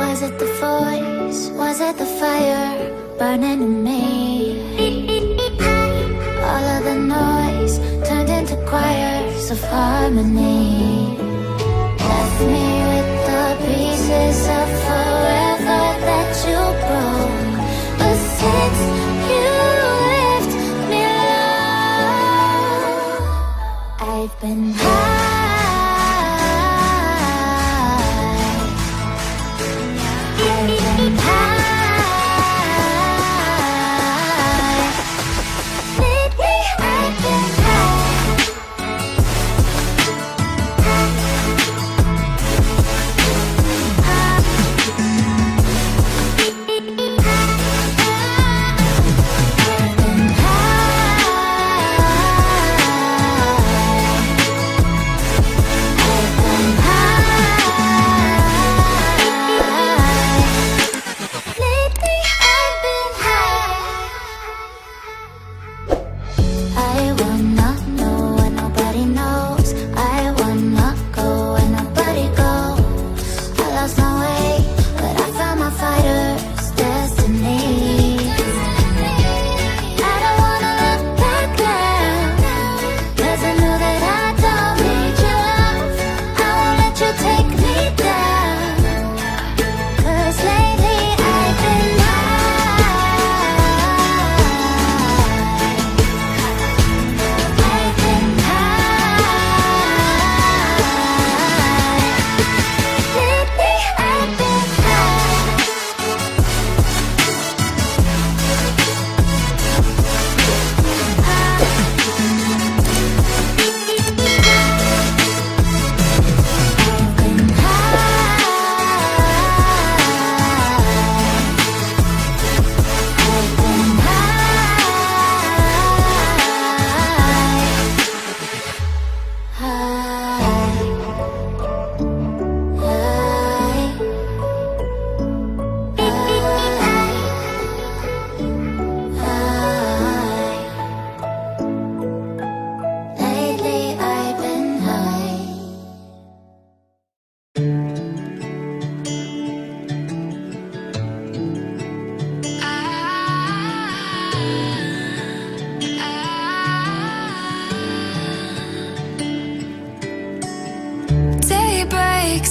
Was it the voice? Was it the fire burning in me? All of the noise turned into choirs of harmony. Left me with the pieces of forever that you broke. But since you left me low, I've been high.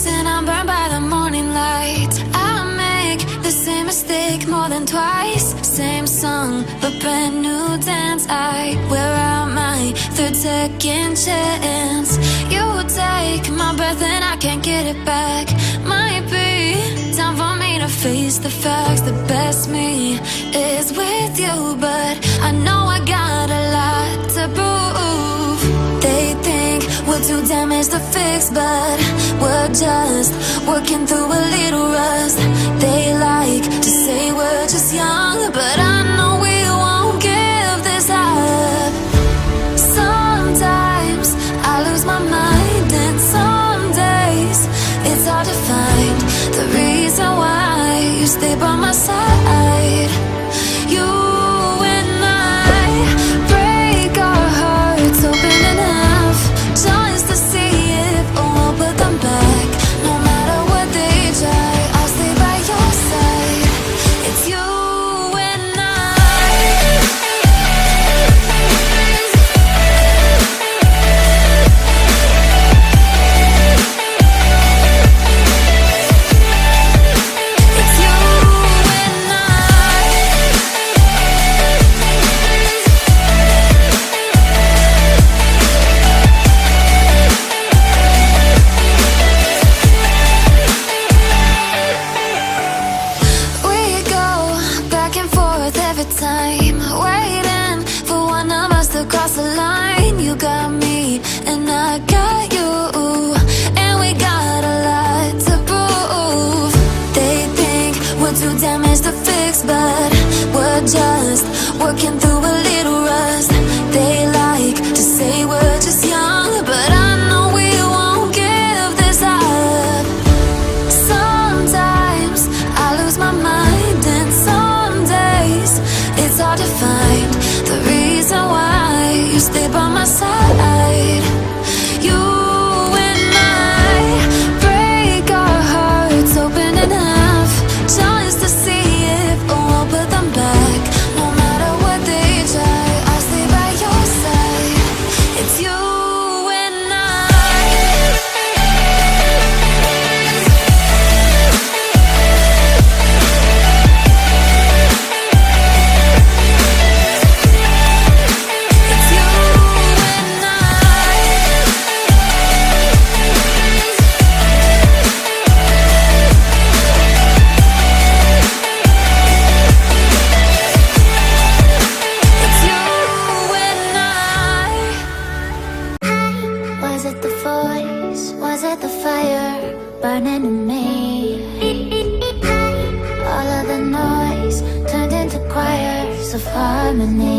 And I'm burned by the morning light. I make the same mistake more than twice. Same song, but brand new dance. I wear out my third second chance. You take my breath and I can't get it back. Might be time for me to face the facts. The best me is with you, but I know I got a lot to prove. They think we're too damaged to fix, but we're just working through a little rust. They like to say we're just young, but I know we won't give this up. Sometimes I lose my mind, and some days it's hard to find the reason why you stay by my side. You and I break our hearts open enough just to see if we'll put them back. No matter what they try, I'll stay by your side. It's you and I. It's you and I. We go back and forth every time, waiting for one of us to cross the line. You got me and I got you, and we got a lot to prove. They think we're too damaged to fix, but we're just working through a little rust. They like to say we're just young, but I know we won't give this up. Sometimes I lose my mind, and some days it's hard to find the reason why you stay by my side. You and I break our hearts open enough of harmony.